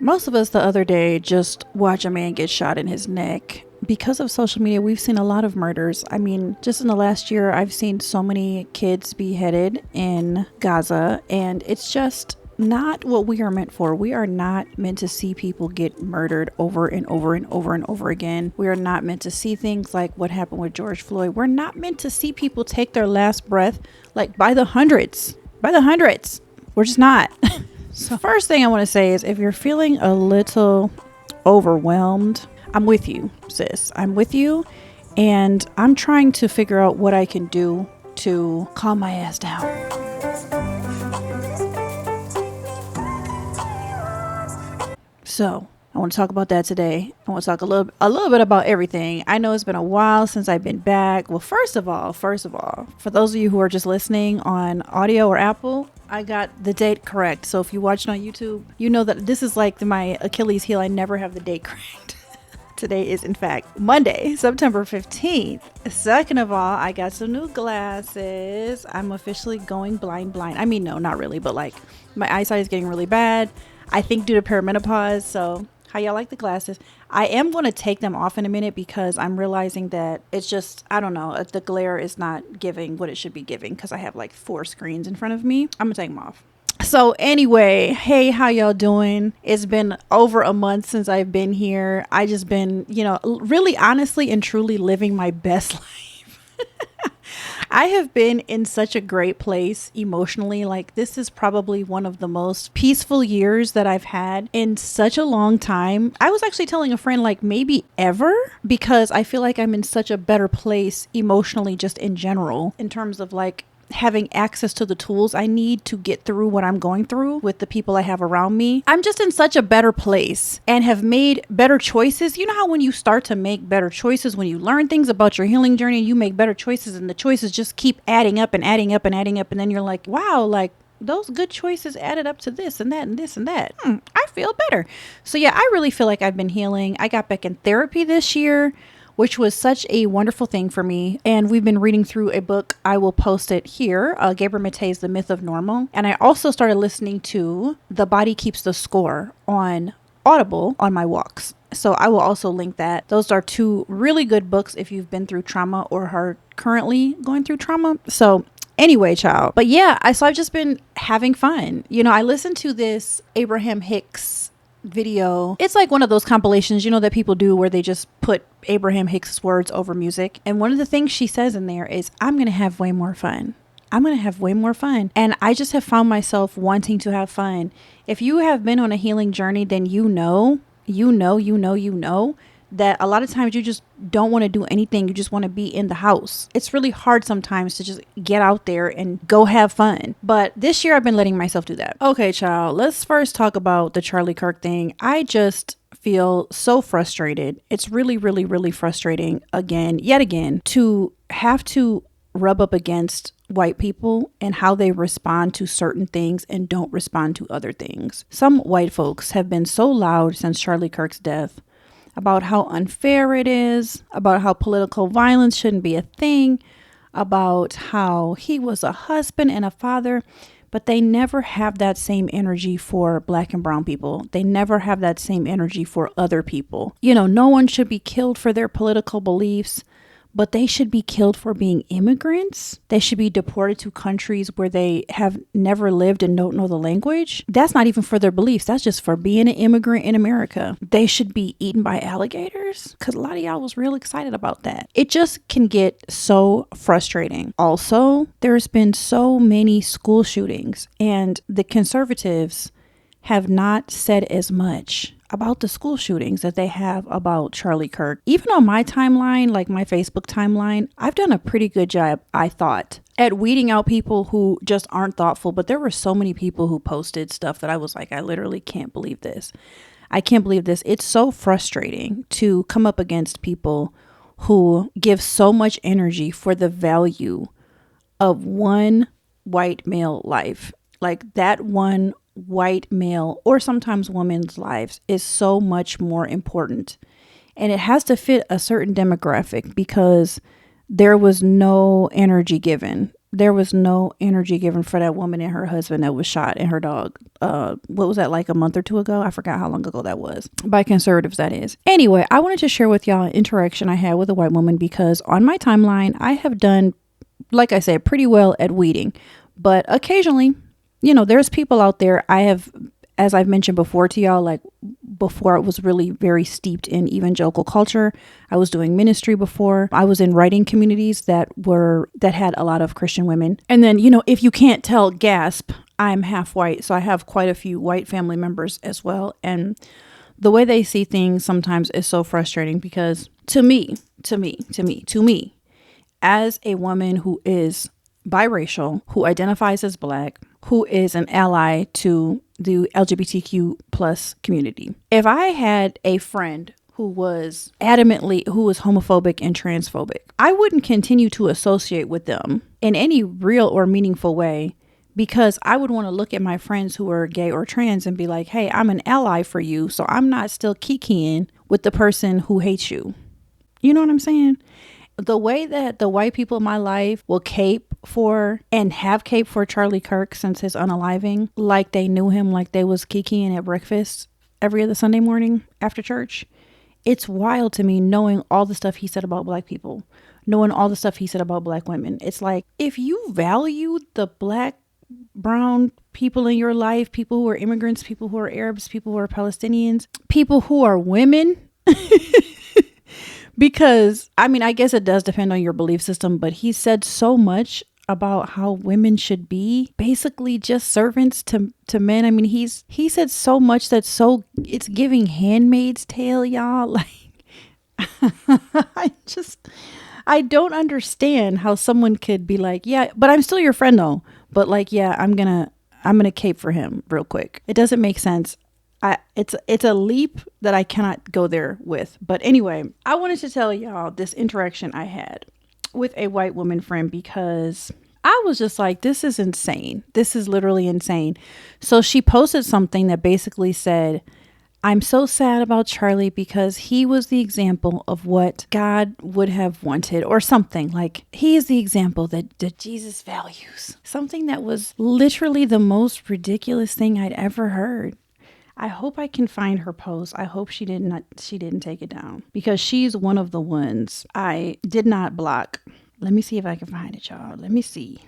Most of us the other day just watch a man get shot in his neck. Because of social media, we've seen a lot of murders. I mean, just in the last year, I've seen so many kids beheaded in Gaza, and it's just not what we are meant for. We are not meant to see people get murdered over and over and over and over again. We are not meant to see things like what happened with George Floyd. We're not meant to see people take their last breath like by the hundreds. We're just not. So first thing I want to say is if you're feeling a little overwhelmed, I'm with you, sis. I'm with you. And I'm trying to figure out what I can do to calm my ass down. So I want to talk about that today. I want to talk a little bit about everything. I know it's been a while since I've been back. Well, first of all, for those of you who are just listening on audio or Apple, I got the date correct. So if you watched on YouTube, you know that this is like my Achilles heel. I never have the date correct. Today is, in fact, Monday, September 15th. Second of all, I got some new glasses. I'm officially going blind. I mean, no, not really, but like my eyesight is getting really bad. I think due to perimenopause. So how y'all like the glasses? I am going to take them off in a minute because I'm realizing that it's just, I don't know, the glare is not giving what it should be giving because I have like 4 screens in front of me. I'm going to take them off. So anyway, hey, how y'all doing? It's been over a month since I've been here. I just been, really honestly and truly living my best life. I have been in such a great place emotionally. Like this is probably one of the most peaceful years that I've had in such a long time. I was actually telling a friend like maybe ever, because I feel like I'm in such a better place emotionally just in general in terms of like having access to the tools I need to get through what I'm going through with the people I have around me. I'm just in such a better place and have made better choices. You know how when you start to make better choices, when you learn things about your healing journey, you make better choices and the choices just keep adding up and adding up and adding up. And then you're like, wow, like those good choices added up to this and that and this and that. I feel better. So yeah, I really feel like I've been healing. I got back in therapy this year, which was such a wonderful thing for me. And we've been reading through a book. I will post it here. Gabor Maté's The Myth of Normal. And I also started listening to The Body Keeps the Score on Audible on my walks. So I will also link that. Those are 2 really good books if you've been through trauma or are currently going through trauma. So anyway, child. But yeah, so I've just been having fun. I listened to this Abraham Hicks video. It's like one of those compilations, that people do where they just put Abraham Hicks' words over music. And one of the things she says in there is, I'm going to have way more fun. And I just have found myself wanting to have fun. If you have been on a healing journey, then you know that a lot of times you just don't want to do anything. You just want to be in the house. It's really hard sometimes to just get out there and go have fun. But this year I've been letting myself do that. Okay, child, let's first talk about the Charlie Kirk thing. I just feel so frustrated. It's really, really, really frustrating yet again, to have to rub up against white people and how they respond to certain things and don't respond to other things. Some white folks have been so loud since Charlie Kirk's death about how unfair it is, about how political violence shouldn't be a thing, about how he was a husband and a father, but they never have that same energy for Black and brown people. They never have that same energy for other people. No one should be killed for their political beliefs, but they should be killed for being immigrants. They should be deported to countries where they have never lived and don't know the language. That's not even for their beliefs. That's just for being an immigrant in America. They should be eaten by alligators, because a lot of y'all was real excited about that. It just can get so frustrating. Also, there's been so many school shootings, and the conservatives have not said as much about the school shootings that they have about Charlie Kirk. Even on my timeline, like my Facebook timeline, I've done a pretty good job, I thought, at weeding out people who just aren't thoughtful. But there were so many people who posted stuff that I was like, I literally can't believe this. I can't believe this. It's so frustrating to come up against people who give so much energy for the value of one white male life. Like that one white male or sometimes women's lives is so much more important, and it has to fit a certain demographic because there was no energy given. there was no energy given for that woman and her husband that was shot, and her dog. What was that, like a month or two ago? I forgot how long ago that was. By conservatives, that is. Anyway, I wanted to share with y'all an interaction I had with a white woman, because on my timeline, I have done, like I said, pretty well at weeding. But occasionally, there's people out there. I have, as I've mentioned before to y'all, like before I was really very steeped in evangelical culture. I was doing ministry before. I was in writing communities that had a lot of Christian women. And then, if you can't tell, gasp, I'm half white. So I have quite a few white family members as well. And the way they see things sometimes is so frustrating, because to me, as a woman who is biracial, who identifies as Black, who is an ally to the LGBTQ plus community, if I had a friend who was homophobic and transphobic, I wouldn't continue to associate with them in any real or meaningful way, because I would want to look at my friends who are gay or trans and be like, hey, I'm an ally for you, so I'm not still kikiing with the person who hates you. You know what I'm saying? The way that the white people in my life will cape for and have caped for Charlie Kirk since his unaliving, like they knew him, like they was kikiing at breakfast every other Sunday morning after church. It's wild to me, knowing all the stuff he said about Black people, knowing all the stuff he said about Black women. It's like, if you value the Black, brown people in your life, people who are immigrants, people who are Arabs, people who are Palestinians, people who are women, because I guess it does depend on your belief system, but he said so much about how women should be basically just servants to men. He said so much that's it's giving Handmaid's Tale, y'all. Like, I don't understand how someone could be like, yeah, but I'm still your friend though. But like, yeah, I'm gonna cape for him real quick. It doesn't make sense. It's a leap that I cannot go there with. But anyway, I wanted to tell y'all this interaction I had with a white woman friend, because I was just like, this is insane. This is literally insane. So she posted something that basically said, I'm so sad about Charlie because he was the example of what God would have wanted, or something like, he is the example that Jesus values. Something that was literally the most ridiculous thing I'd ever heard. I hope I can find her post. I hope she didn't take it down, because she's one of the ones I did not block. Let me see if I can find it, y'all. Let me see.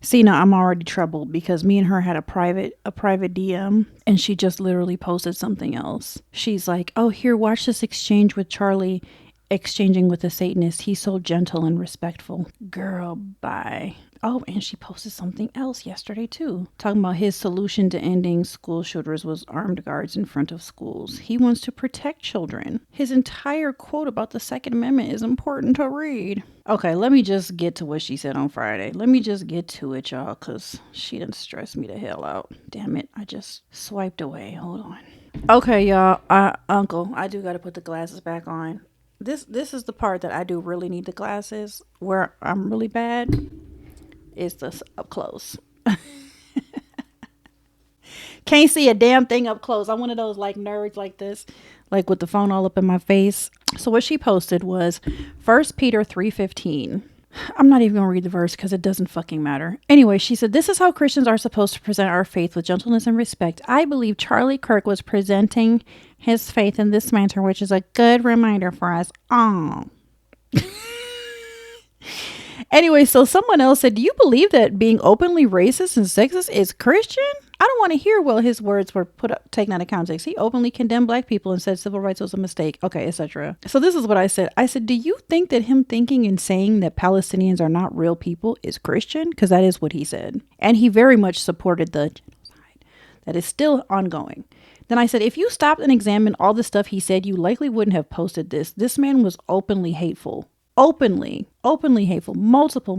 See, now I'm already troubled, because me and her had a private DM, and she just literally posted something else. She's like, oh, here, watch this exchange with Charlie exchanging with a Satanist. He's so gentle and respectful. Girl, bye. Oh, and she posted something else yesterday too, talking about his solution to ending school shooters was armed guards in front of schools. He wants to protect children. His entire quote about the Second Amendment is important to read. Okay, let me just get to what she said on Friday. Let me just get to it, y'all, because she done stressed me the hell out. Damn it, I just swiped away. Hold on. Okay, y'all, Uncle, I do got to put the glasses back on. This is the part that I do really need the glasses, where I'm really bad. Is this up close? Can't see a damn thing up close. I'm one of those like nerds like this, like with the phone all up in my face. So what she posted was 1 Peter 3:15. I'm not even gonna read the verse because it doesn't fucking matter. Anyway, she said, this is how Christians are supposed to present our faith, with gentleness and respect. I believe Charlie Kirk was presenting his faith in this manner, which is a good reminder for us all. Anyway, so someone else said, do you believe that being openly racist and sexist is Christian? I don't want to hear, well, his words were taken out of context. He openly condemned Black people and said civil rights was a mistake. Okay, etc. So this is what I said. I said, do you think that him thinking and saying that Palestinians are not real people is Christian? Because that is what he said. And he very much supported the genocide that is still ongoing. Then I said, if you stopped and examined all the stuff he said, you likely wouldn't have posted this. This man was openly hateful. Openly hateful, multiple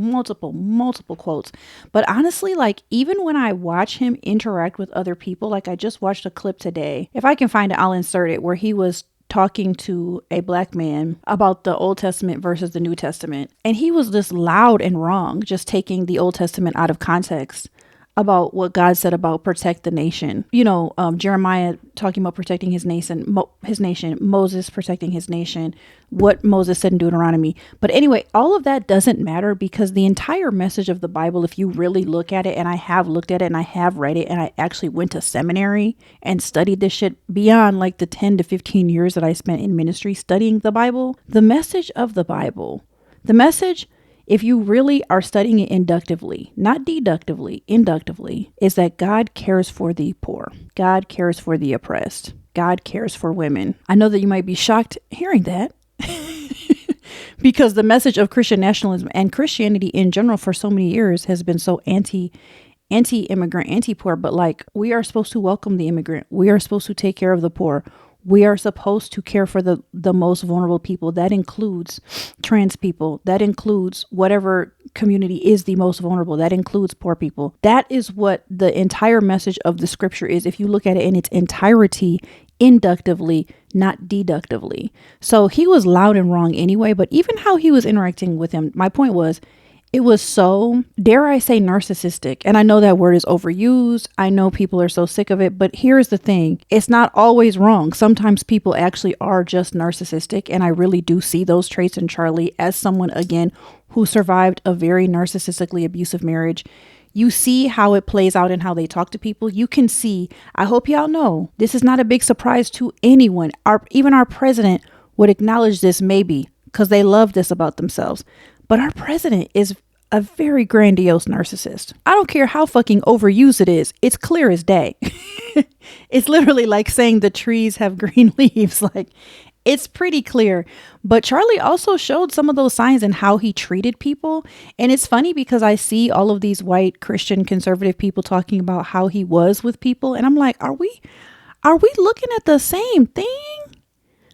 quotes. But honestly, like, even when I watch him interact with other people, like I just watched a clip today, if I can find it, I'll insert it, where he was talking to a Black man about the Old Testament versus the New Testament. And he was just loud and wrong, just taking the Old Testament out of context. about what God said about protect the nation. Jeremiah talking about protecting his nation, Moses protecting his nation, what Moses said in Deuteronomy. But anyway, all of that doesn't matter because the entire message of the Bible, if you really look at it, and I have looked at it and I have read it, and I actually went to seminary and studied this shit beyond like the 10 to 15 years that I spent in ministry studying the Bible, the message of the Bible, the message, if you really are studying it inductively, not deductively, inductively, is that God cares for the poor. God cares for the oppressed. God cares for women. I know that you might be shocked hearing that because the message of Christian nationalism and Christianity in general for so many years has been so anti-immigrant, anti-poor, but like we are supposed to welcome the immigrant. We are supposed to take care of the poor. We are supposed to care for the most vulnerable people. That includes trans people. That includes whatever community is the most vulnerable. That includes poor people. That is what the entire message of the scripture is. If you look at it in its entirety, inductively, not deductively. So he was loud and wrong anyway, but even how he was interacting with him, my point was, it was so, dare I say, narcissistic. And I know that word is overused. I know people are so sick of it. But here's the thing. It's not always wrong. Sometimes people actually are just narcissistic. And I really do see those traits in Charlie as someone, again, who survived a very narcissistically abusive marriage. You see how it plays out in how they talk to people. You can see, I hope y'all know, this is not a big surprise to anyone. Even our president would acknowledge this maybe because they love this about themselves. But our president is a very grandiose narcissist. I don't care how fucking overused it is. It's clear as day. It's literally like saying the trees have green leaves. Like, it's pretty clear. But Charlie also showed some of those signs in how he treated people. And it's funny because I see all of these white Christian conservative people talking about how he was with people. And I'm like, are we looking at the same thing?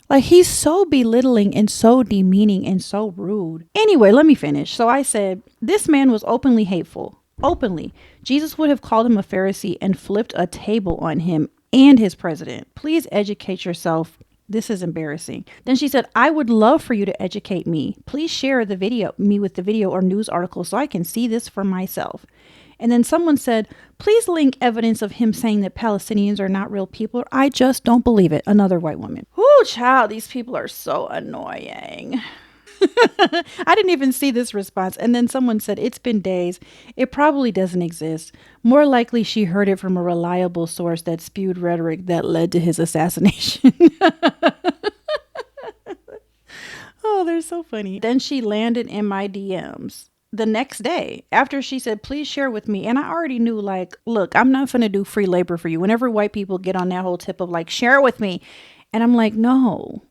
Like, he's so belittling and so demeaning and so rude. Anyway, let me finish. So I said, this man was openly hateful. Openly. Jesus would have called him a Pharisee and flipped a table on him and his president. Please educate yourself. This is embarrassing. Then she said, I would love for you to educate me. Please share me with the video or news article so I can see this for myself. And then someone said, please link evidence of him saying that Palestinians are not real people. I just don't believe it. Another white woman. Whoo, child, these people are so annoying. I didn't even see this response. And then someone said, it's been days. It probably doesn't exist. More likely she heard it from a reliable source that spewed rhetoric that led to his assassination. Oh, they're so funny. Then she landed in my DMs the next day after she said, please share with me. And I already knew, like, look, I'm not going to do free labor for you. Whenever white people get on that whole tip of like, share with me. And I'm like, no,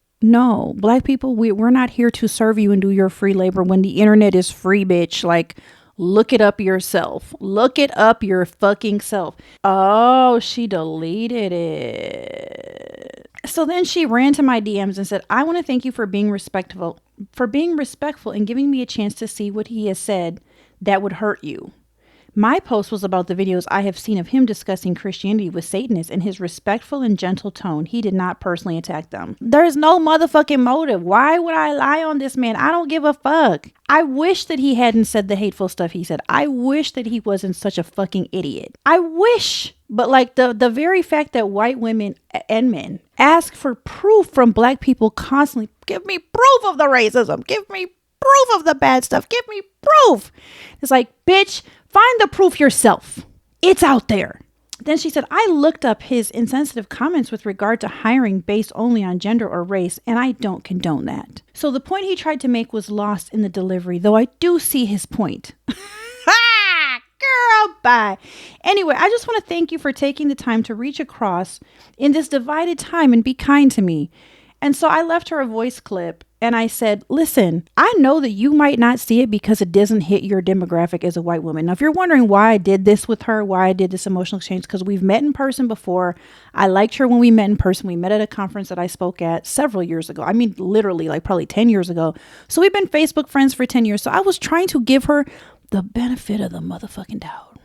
black people, we're not here to serve you and do your free labor when the internet is free, bitch. Like, look it up yourself. Look it up your fucking self. Oh, she deleted it. So then she ran to my DMs and said, I want to thank you for being respectful and giving me a chance to see what he has said that would hurt you. My post was about the videos I have seen of him discussing Christianity with Satanists in his respectful and gentle tone. He did not personally attack them. There's no motherfucking motive. Why would I lie on this man? I don't give a fuck. I wish that he hadn't said the hateful stuff he said. I wish that he wasn't such a fucking idiot. I wish. But like the very fact that white women and men ask for proof from black people constantly, give me proof of the racism. Give me proof of the bad stuff. Give me proof. It's like, bitch, find the proof yourself. It's out there. Then she said, I looked up his insensitive comments with regard to hiring based only on gender or race, and I don't condone that. So the point he tried to make was lost in the delivery, though I do see his point. Girl, bye. Anyway, I just want to thank you for taking the time to reach across in this divided time and be kind to me. And so I left her a voice clip and I said, listen, I know that you might not see it because it doesn't hit your demographic as a white woman. Now, if you're wondering why I did this with her, why I did this emotional exchange, because we've met in person before. I liked her when we met in person. We met at a conference that I spoke at several years ago. I mean, literally like probably 10 years ago. So we've been Facebook friends for 10 years. So I was trying to give her the benefit of the motherfucking doubt.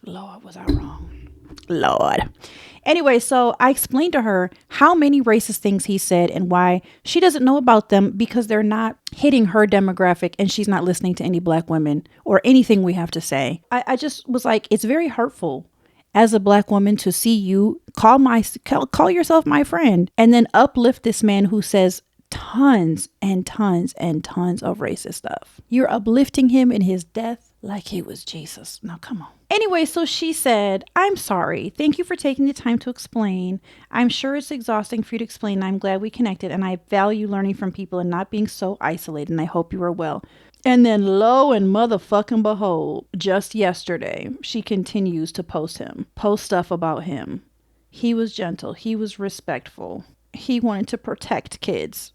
Lord, was I wrong? Lord. Anyway, so I explained to her how many racist things he said and why she doesn't know about them because they're not hitting her demographic and she's not listening to any black women or anything we have to say. I just was like, it's very hurtful as a black woman to see you call yourself my friend and then uplift this man who says tons and tons and tons of racist stuff. You're uplifting him in his death like he was Jesus. Now, come on. Anyway, so she said, I'm sorry. Thank you for taking the time to explain. I'm sure it's exhausting for you to explain. And I'm glad we connected. And I value learning from people and not being so isolated. And I hope you are well. And then lo and motherfucking behold, just yesterday, she continues to post stuff about him. He was gentle. He was respectful. He wanted to protect kids.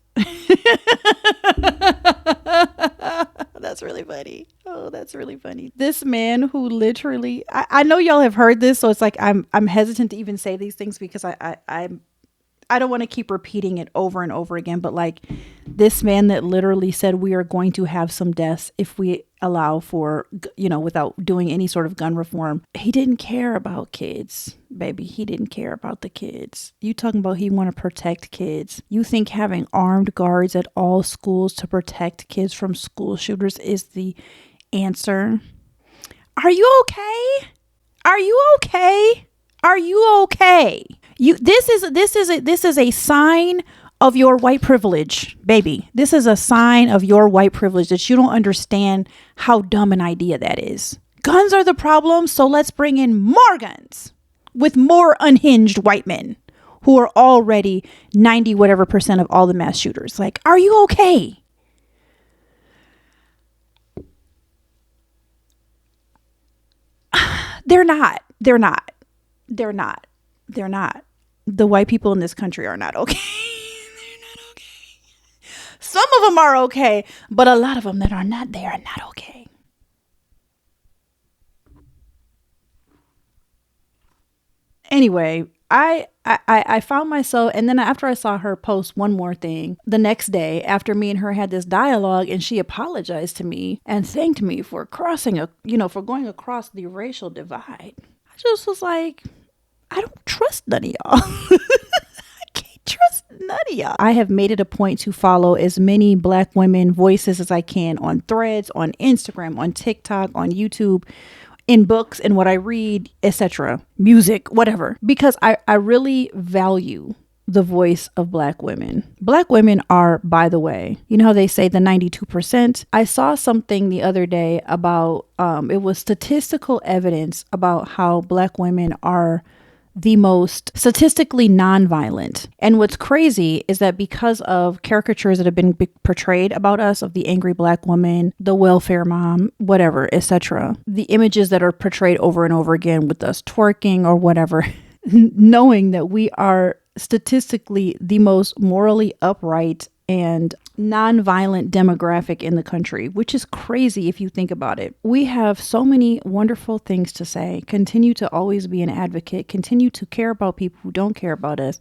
That's really funny. Oh, that's really funny. This man who literally, I know y'all have heard this, so it's like I'm hesitant to even say these things because I don't want to keep repeating it over and over again, but like this man that literally said we are going to have some deaths if we allow for, without doing any sort of gun reform. He didn't care about kids, baby. He didn't care about the kids. You talking about he want to protect kids. You think having armed guards at all schools to protect kids from school shooters is the answer? Are you okay? Are you okay? Are you okay? This is a sign of your white privilege, baby. This is a sign of your white privilege that you don't understand how dumb an idea that is. Guns are the problem, so let's bring in more guns with more unhinged white men who are already 90 whatever percent of all the mass shooters. Like, are you okay? They're not. The white people in this country are not okay. They're not okay. Some of them are okay, but a lot of them that are not, they are not okay. Anyway, I found myself, and then after I saw her post one more thing the next day after me and her had this dialogue, and she apologized to me and thanked me for for going across the racial divide. I just was like, I don't trust none of y'all. I can't trust none of y'all. I have made it a point to follow as many black women voices as I can on Threads, on Instagram, on TikTok, on YouTube, in books and what I read, etc. Music, whatever. Because I really value the voice of black women. Black women are, by the way, you know how they say the 92%? I saw something the other day about, it was statistical evidence about how black women are the most statistically nonviolent. And what's crazy is that because of caricatures that have been portrayed about us of the angry black woman, the welfare mom, whatever, etc., the images that are portrayed over and over again with us twerking or whatever, knowing that we are statistically the most morally upright and non-violent demographic in the country, which is crazy if you think about it. We have so many wonderful things to say, continue to always be an advocate, continue to care about people who don't care about us.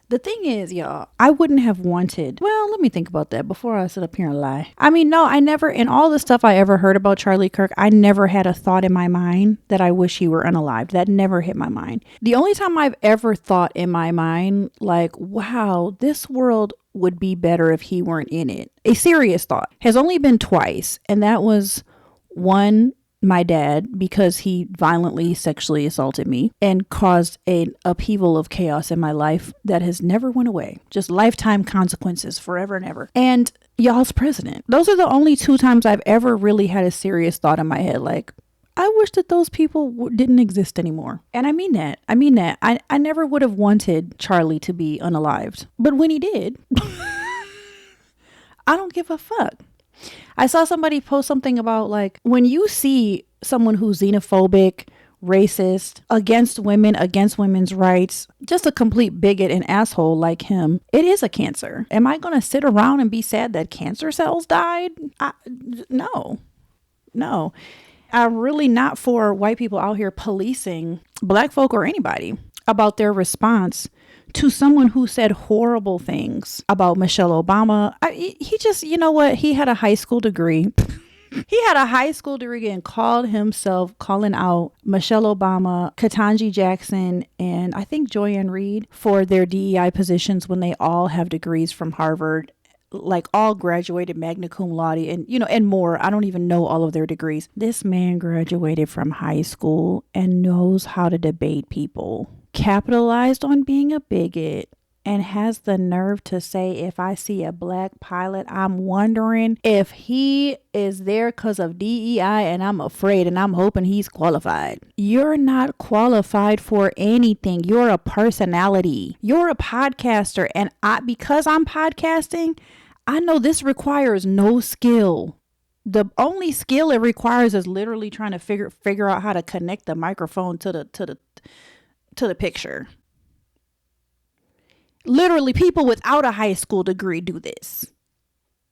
The thing is, y'all, I wouldn't have wanted, well, let me think about that before I sit up here and lie. I mean, no, I never, in all the stuff I ever heard about Charlie Kirk, I never had a thought in my mind that I wish he were unalived. That never hit my mind. The only time I've ever thought in my mind, like, wow, this world would be better if he weren't in it, a serious thought, has only been twice. And that was one, my dad, because he violently sexually assaulted me and caused an upheaval of chaos in my life that has never went away. Just lifetime consequences forever and ever. And y'all's president. Those are the only two times I've ever really had a serious thought in my head. Like, I wish that those people didn't exist anymore. And I mean that. I never would have wanted Charlie to be unalived. But when he did, I don't give a fuck. I saw somebody post something about, like, when you see someone who's xenophobic, racist, against women, against women's rights, just a complete bigot and asshole like him, it is a cancer. Am I going to sit around and be sad that cancer cells died? No. I'm really not for white people out here policing black folk or anybody about their response to someone who said horrible things about Michelle Obama. He just, you know what? He had a high school degree. He had a high school degree and calling out Michelle Obama, Ketanji Jackson, and I think Joyanne Reed for their DEI positions when they all have degrees from Harvard, like all graduated magna cum laude and, and more. I don't even know all of their degrees. This man graduated from high school and knows how to debate people, capitalized on being a bigot, and has the nerve to say, if I see a black pilot, I'm wondering if he is there because of DEI, and I'm afraid and I'm hoping he's qualified. You're not qualified for anything. You're a personality. You're a podcaster. And because I'm podcasting, I know this requires no skill. The only skill it requires is literally trying to figure out how to connect the microphone to the picture. Literally, people without a high school degree do this.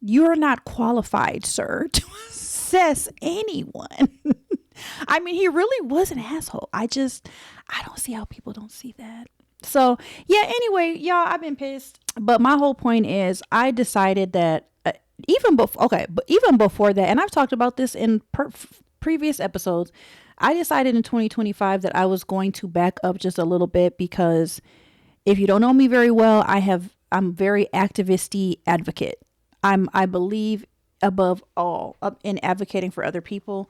You're not qualified, sir, to assess anyone. I mean, he really was an asshole. I don't see how people don't see that. So, yeah, anyway, y'all, I've been pissed. But my whole point is I decided that even before that, and I've talked about this in previous episodes, I decided in 2025 that I was going to back up just a little bit because if you don't know me very well, I'm very activist-y advocate. I believe above all in advocating for other people.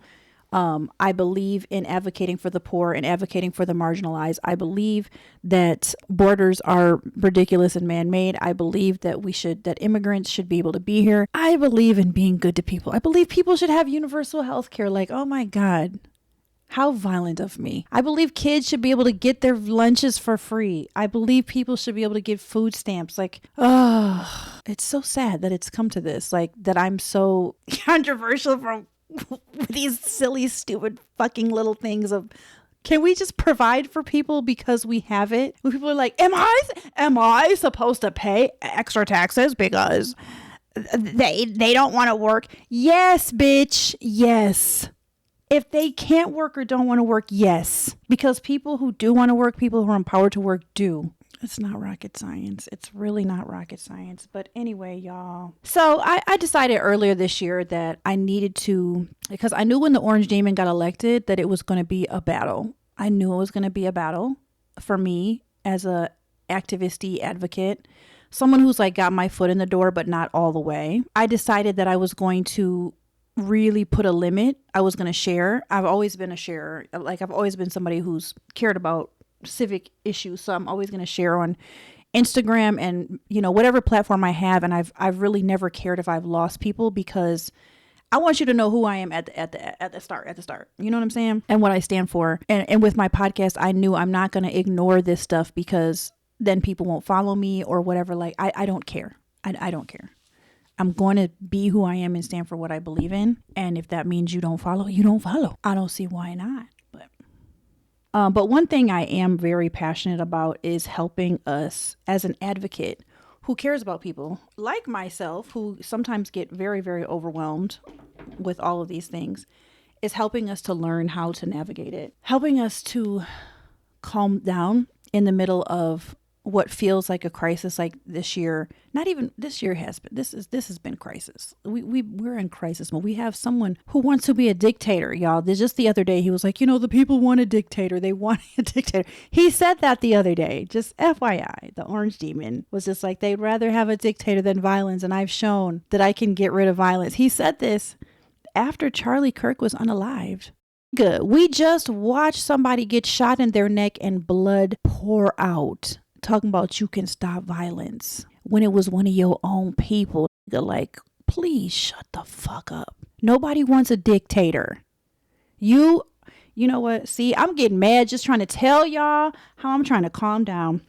I believe in advocating for the poor and advocating for the marginalized. I believe that borders are ridiculous and man-made. I believe that that immigrants should be able to be here. I believe in being good to people. I believe people should have universal health care. Like, oh my God. How violent of me. I believe kids should be able to get their lunches for free. I believe people should be able to get food stamps. Like, oh, it's so sad that it's come to this. Like, that I'm so controversial for these silly, stupid fucking little things of, can we just provide for people because we have it? When people are like, am I supposed to pay extra taxes because they don't want to work? Yes, bitch. Yes. If they can't work or don't want to work, yes. Because people who do want to work, people who are empowered to work, do. It's not rocket science. It's really not rocket science. But anyway, y'all. So I decided earlier this year that I needed to, because I knew when the Orange Demon got elected that it was going to be a battle. I knew it was going to be a battle for me as a activist-y advocate. Someone who's like got my foot in the door, but not all the way. I decided that I was going to really put a limit. I was going to share. I've always been a sharer. Like, I've always been somebody who's cared about civic issues. So I'm always going to share on Instagram and, whatever platform I have. And I've really never cared if I've lost people because I want you to know who I am at the start. You know what I'm saying? And what I stand for. And with my podcast, I knew I'm not going to ignore this stuff because then people won't follow me or whatever. Like, I don't care. I don't care. I'm going to be who I am and stand for what I believe in. And if that means you don't follow, you don't follow. I don't see why not. But one thing I am very passionate about is helping us as an advocate who cares about people like myself, who sometimes get very, very overwhelmed with all of these things, is helping us to learn how to navigate it, helping us to calm down in the middle of what feels like a crisis. Like this year, not even this year has been, this has been crisis. We're in crisis mode. We have someone who wants to be a dictator, y'all. Just the other day, he was like, the people want a dictator. They want a dictator. He said that the other day, just FYI, the Orange Demon was just like, they'd rather have a dictator than violence. And I've shown that I can get rid of violence. He said this after Charlie Kirk was unalived. Good. We just watched somebody get shot in their neck and blood pour out. Talking about you can stop violence when it was one of your own people. They're like, please shut the fuck up. Nobody wants a dictator. You know what? See, I'm getting mad just trying to tell y'all how I'm trying to calm down.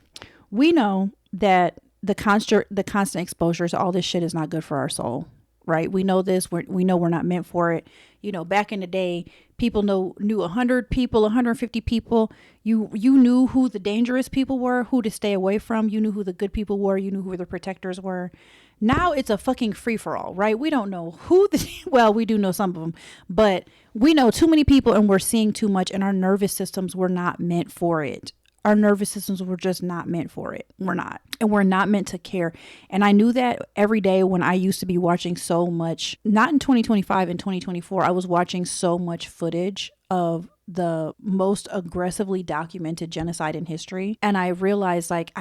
We know that the constant exposure to all this shit is not good for our soul, right? We know this. We know we're not meant for it. Back in the day, people knew 100 people, 150 people. You knew who the dangerous people were, who to stay away from. You knew who the good people were. You knew who the protectors were. Now it's a fucking free-for-all, right? We don't know well, we do know some of them, but we know too many people and we're seeing too much and our nervous systems were not meant for it. Our nervous systems were just not meant for it. We're not. And we're not meant to care. And I knew that every day when I used to be watching so much, not in 2025, in 2024, I was watching so much footage of the most aggressively documented genocide in history. And I realized like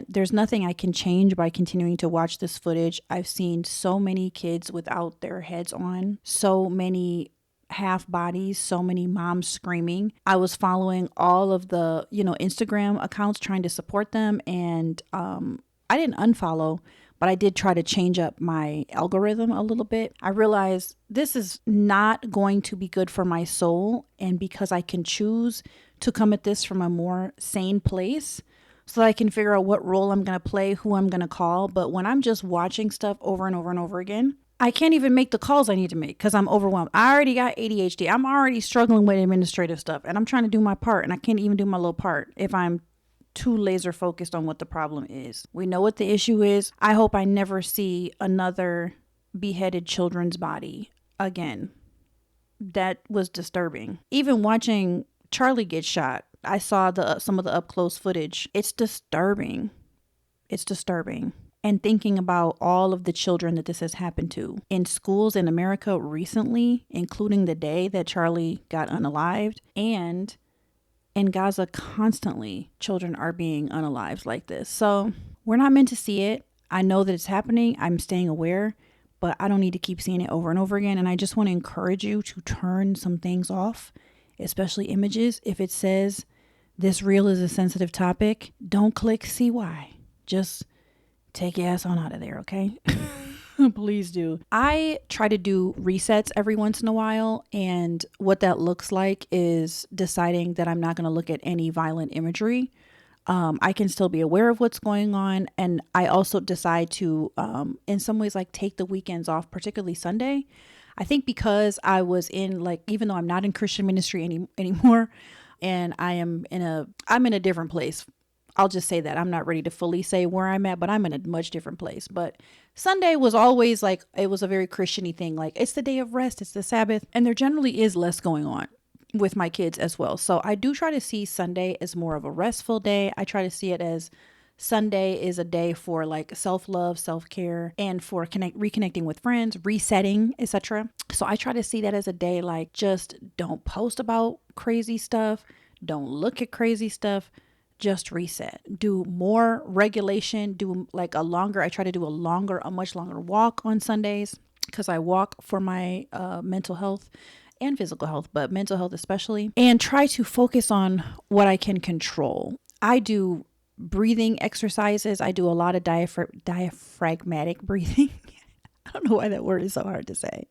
there's nothing I can change by continuing to watch this footage. I've seen so many kids without their heads on, so many half bodies, so many moms screaming. I was following all of the, Instagram accounts trying to support them. And I didn't unfollow, but I did try to change up my algorithm a little bit. I realized this is not going to be good for my soul. And because I can choose to come at this from a more sane place, so that I can figure out what role I'm going to play, who I'm going to call. But when I'm just watching stuff over and over and over again, I can't even make the calls I need to make because I'm overwhelmed. I already got ADHD. I'm already struggling with administrative stuff and I'm trying to do my part and I can't even do my little part if I'm too laser focused on what the problem is. We know what the issue is. I hope I never see another beheaded children's body again. That was disturbing. Even watching Charlie get shot, I saw some of the up close footage. It's disturbing. It's disturbing. And thinking about all of the children that this has happened to in schools in America recently, including the day that Charlie got unalived, and in Gaza constantly, children are being unalived like this. So we're not meant to see it. I know that it's happening. I'm staying aware, but I don't need to keep seeing it over and over again. And I just want to encourage you to turn some things off, especially images. If it says this reel is a sensitive topic, don't click see why. Just take your ass on out of there, okay? Please do. I try to do resets every once in a while. And what that looks like is deciding that I'm not going to look at any violent imagery. I can still be aware of what's going on. And I also decide to, in some ways, like take the weekends off, particularly Sunday. I think because I was in even though I'm not in Christian ministry anymore, and I'm in a different place. I'll just say that I'm not ready to fully say where I'm at, but I'm in a much different place. But Sunday was always it was a very Christian-y thing. Like it's the day of rest, it's the Sabbath. And there generally is less going on with my kids as well. So I do try to see Sunday as more of a restful day. I try to see it as Sunday is a day for self-love, self-care, and for reconnecting with friends, resetting, etc. So I try to see that as a day just don't post about crazy stuff. Don't look at crazy stuff. Just reset. Do more regulation. Do I try to do a much longer walk on Sundays because I walk for my mental health and physical health, but mental health especially, and try to focus on what I can control. I do breathing exercises. I do a lot of diaphragmatic breathing. I don't know why that word is so hard to say.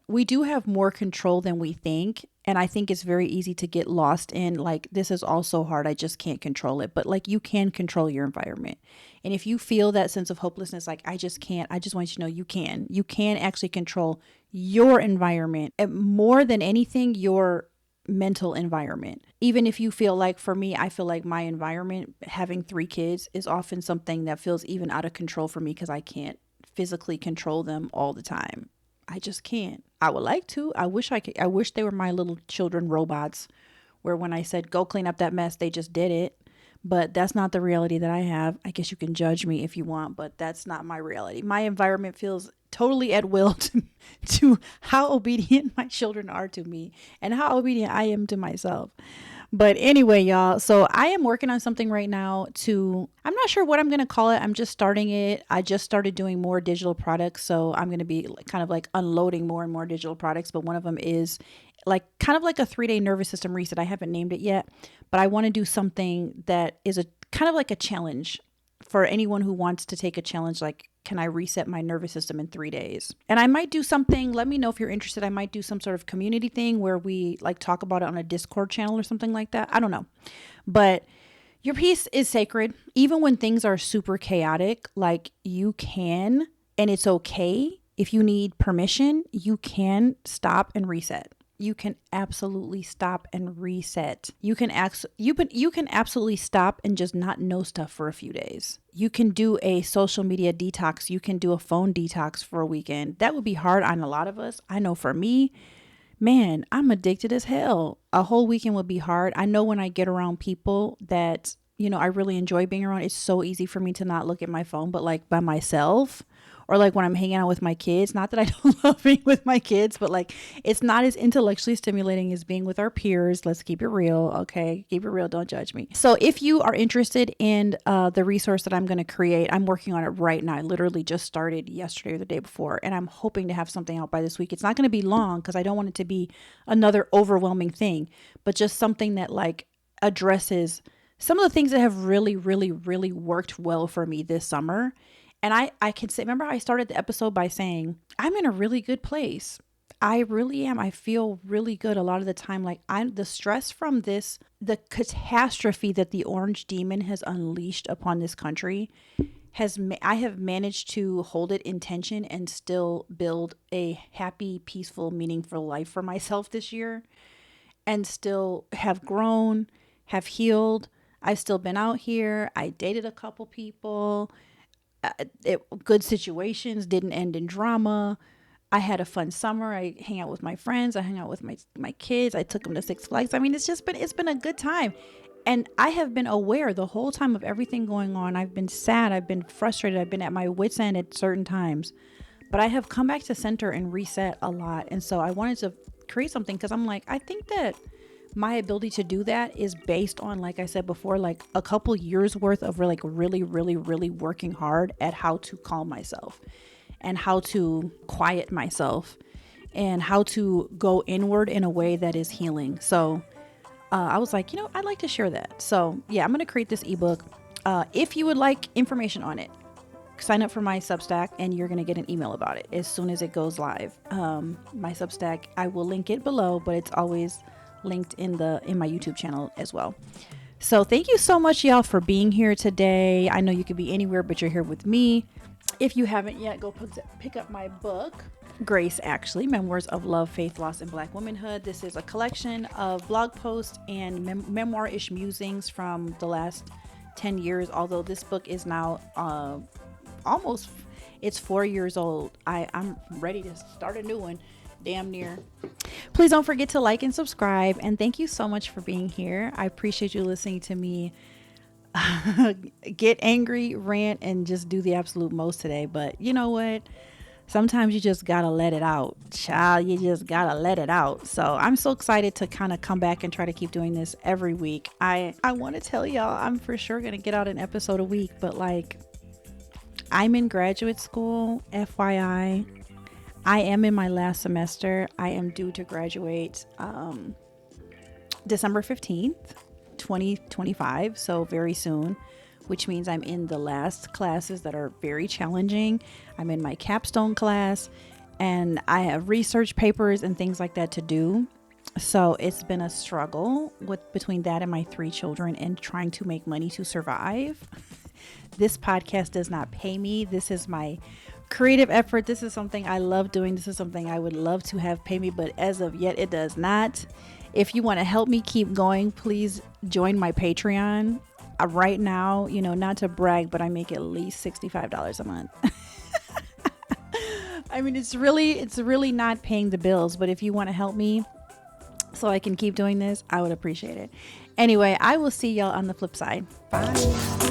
We do have more control than we think. And I think it's very easy to get lost in this is all so hard. I just can't control it. But you can control your environment. And if you feel that sense of hopelessness, I just can't, I just want you to know you can actually control your environment and more than anything, your mental environment. Even if you feel for me, I feel like my environment, having 3 kids, is often something that feels even out of control for me because I can't physically control them all the time. I just can't. I would like to. I wish I could. I wish they were my little children robots where when I said, go clean up that mess, they just did it. But that's not the reality that I have. I guess you can judge me if you want, but that's not my reality. My environment feels totally at will to how obedient my children are to me and how obedient I am to myself. But anyway, y'all, so I am working on something right now I'm not sure what I'm going to call it. I'm just starting it. I just started doing more digital products. So I'm going to be kind of unloading more and more digital products. But one of them is kind of like a 3-day nervous system reset. I haven't named it yet, but I want to do something that is a kind of like a challenge for anyone who wants to take a challenge. Can I reset my nervous system in 3 days? And I might do something, let me know if you're interested. I might do some sort of community thing where we talk about it on a Discord channel or something like that. I don't know. But your peace is sacred. Even when things are super chaotic, you can, and it's okay. If you need permission, you can stop and reset. You can absolutely stop and reset. You can absolutely stop and just not know stuff for a few days. You can do a social media detox. You can do a phone detox for a weekend. That would be hard on a lot of us. I know for me, man, I'm addicted as hell. a whole weekend would be hard. I know when I get around people that, you know, I really enjoy being around, it's so easy for me to not look at my phone, but like by myself, or like when I'm hanging out with my kids. Not that I don't love being with my kids, but like it's not as intellectually stimulating as being with our peers. Let's keep it real. Okay. Keep it real. Don't judge me. So if you are interested in the resource that I'm going to create, I'm working on it right now. I literally just started yesterday or the day before, and I'm hoping to have something out by this week. It's not going to be long because I don't want it to be another overwhelming thing, but just something that like addresses some of the things that have really, really, really worked well for me this summer. And I can say, remember I started the episode by saying, I'm in a really good place. I really am. I feel really good a lot of the time. Like the stress from this, the catastrophe that the orange demon has unleashed upon this country I have managed to hold it in tension and still build a happy, peaceful, meaningful life for myself this year, and still have grown, have healed. I've still been out here. I dated a couple people. Good situations, didn't end in drama. I had a fun summer. I hang out with my friends. I hang out with my kids. I took them to Six Flags. I mean, it's been a good time. And I have been aware the whole time of everything going on. I've been sad. I've been frustrated. I've been at my wit's end at certain times. But I have come back to center and reset a lot. And so I wanted to create something because I'm like, I think that my ability to do that is based on, like I said before, like a couple years worth of like really, really, really working hard at how to calm myself and how to quiet myself and how to go inward in a way that is healing. So I was like, you know, I'd like to share that. So yeah, I'm going to create this ebook. If you would like information on it, sign up for my Substack and you're going to get an email about it as soon as it goes live. My Substack, I will link it below, but it's always linked in my YouTube channel as well. So thank you so much, y'all, for being here today. I know you could be anywhere, but you're here with me. If you haven't yet, go pick up my book, Grace, actually, Memoirs of Love, Faith, Loss, and Black Womanhood. This is a collection of blog posts and memoir-ish musings from the last 10 years, although this book is now it's 4 years old. I'm ready to start a new one. Damn near. Please don't forget to like and subscribe. And thank you so much for being here. I appreciate you listening to me get angry, rant, and just do the absolute most today. But you know what? Sometimes you just gotta let it out, child. You just gotta let it out. So I'm so excited to kind of come back and try to keep doing this every week. I want to tell y'all I'm for sure gonna get out an episode a week, but like I'm in graduate school, FYI. I am in my last semester. I am due to graduate December 15th, 2025. So very soon, which means I'm in the last classes that are very challenging. I'm in my capstone class and I have research papers and things like that to do. So it's been a struggle between that and my 3 children and trying to make money to survive. This podcast does not pay me. This is my creative effort. This is something I love doing. This is something I would love to have pay me, but as of yet, it does not. If you want to help me keep going, please join my Patreon. Right now, you know, not to brag, but I make at least $65 a month. I mean, it's really not paying the bills, but if you want to help me so I can keep doing this, I would appreciate it. Anyway, I will see y'all on the flip side. Bye.